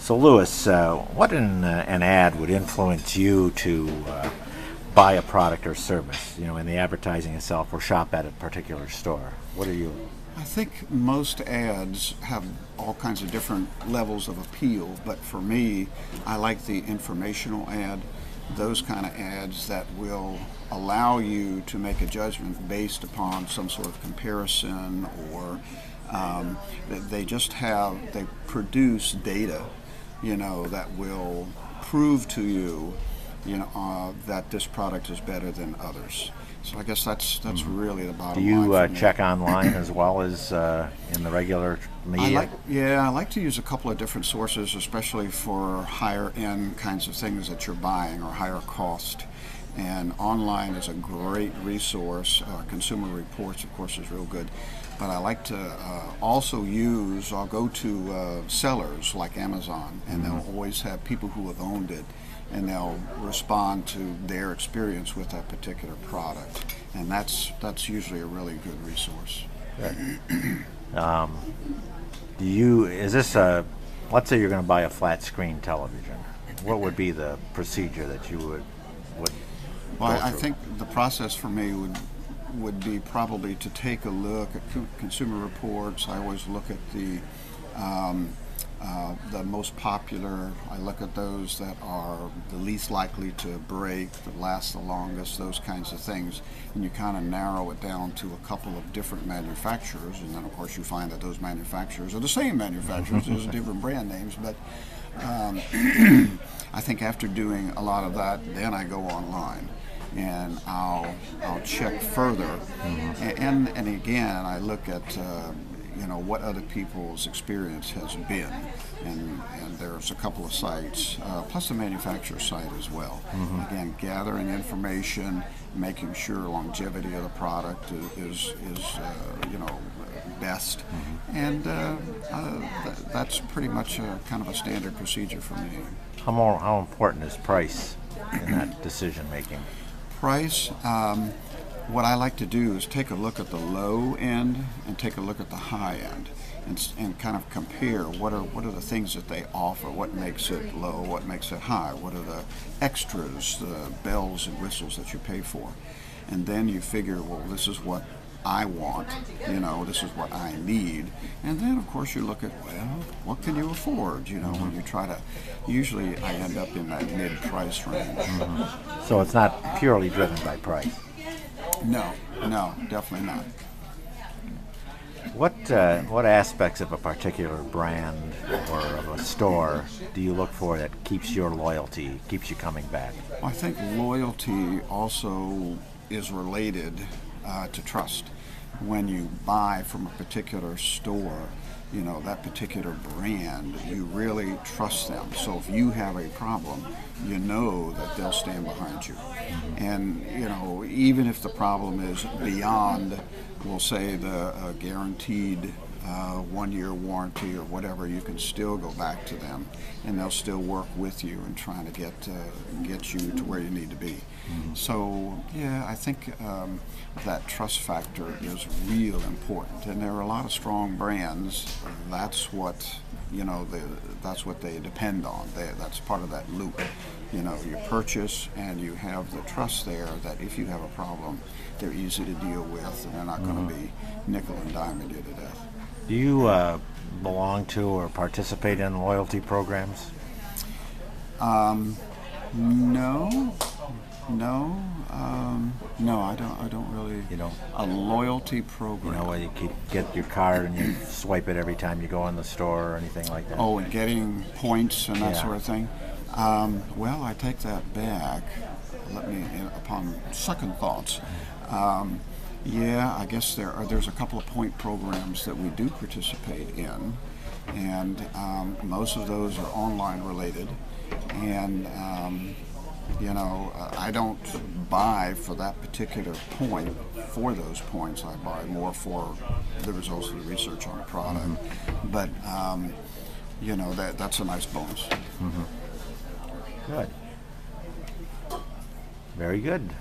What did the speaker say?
So Louis, what in an ad would influence you to buy a product or service, in the advertising itself or shop at a particular store? What are you? I think most ads have all kinds of different levels of appeal, but for me, I like the informational ad, those kind of ads that will allow you to make a judgment based upon some sort of comparison, or they produce data, that will prove to you, that this product is better than others. So I guess that's really the bottom Do line. you check online as well as in the regular media? I like to use a couple of different sources, especially for higher end kinds of things that you're buying or higher cost. And online is a great resource. Consumer Reports, of course, is real good. But I like to I'll go to sellers like Amazon, and they'll always have people who have owned it, and they'll respond to their experience with that particular product. And that's usually a really good resource. Let's say you're going to buy a flat screen television. What would be the procedure that you would Well, I through? think the process for me would be probably to take a look at Consumer Reports. I always look at the most popular. I look at those that are the least likely to break, that last the longest, those kinds of things. And you kind of narrow it down to a couple of different manufacturers, and then of course you find that those manufacturers are the same manufacturers, there's different brand names. But I think after doing a lot of that, then I go online and I'll check further, and again I look at what other people's experience has been, and there's a couple of sites, plus the manufacturer site as well. Again, gathering information, making sure longevity of the product is best, and that's pretty much kind of a standard procedure for me. How important is price in that decision making? Price, what I like to do is take a look at the low end and take a look at the high end, and kind of compare what are the things that they offer, what makes it low, what makes it high, what are the extras, the bells and whistles that you pay for. And then you figure, well, this is what I want, this is what I need. And then of course you look at, well, what can you afford, when you try to, usually I end up in that mid-price range. So it's not purely driven by price? No, definitely not. What aspects of a particular brand or of a store do you look for that keeps your loyalty, keeps you coming back? I think loyalty also is related to trust. When you buy from a particular store, that particular brand, you really trust them. So if you have a problem, you know that they'll stand behind you. And even if the problem is beyond, we'll say, the guaranteed 1-year warranty or whatever, you can still go back to them, and they'll still work with you and trying to get you to where you need to be. So yeah, I think that trust factor is real important, and there are a lot of strong brands. That's what that's what they depend on. That's part of that loop. You purchase and you have the trust there that if you have a problem, they're easy to deal with, and they're not going to be nickel and diming you to death. Do you belong to or participate in loyalty programs? No, I don't really. You don't? A loyalty program. Where you get your card and you swipe it every time you go in the store or anything like that? Oh, and getting points and that Yeah. sort of thing. Well, I take that back. Upon second thoughts, yeah, I guess there's a couple of point programs that we do participate in, and most of those are online related, and I don't buy for that particular point for those points. I buy more for the results of the research on the product. But that's a nice bonus. Good. Very good.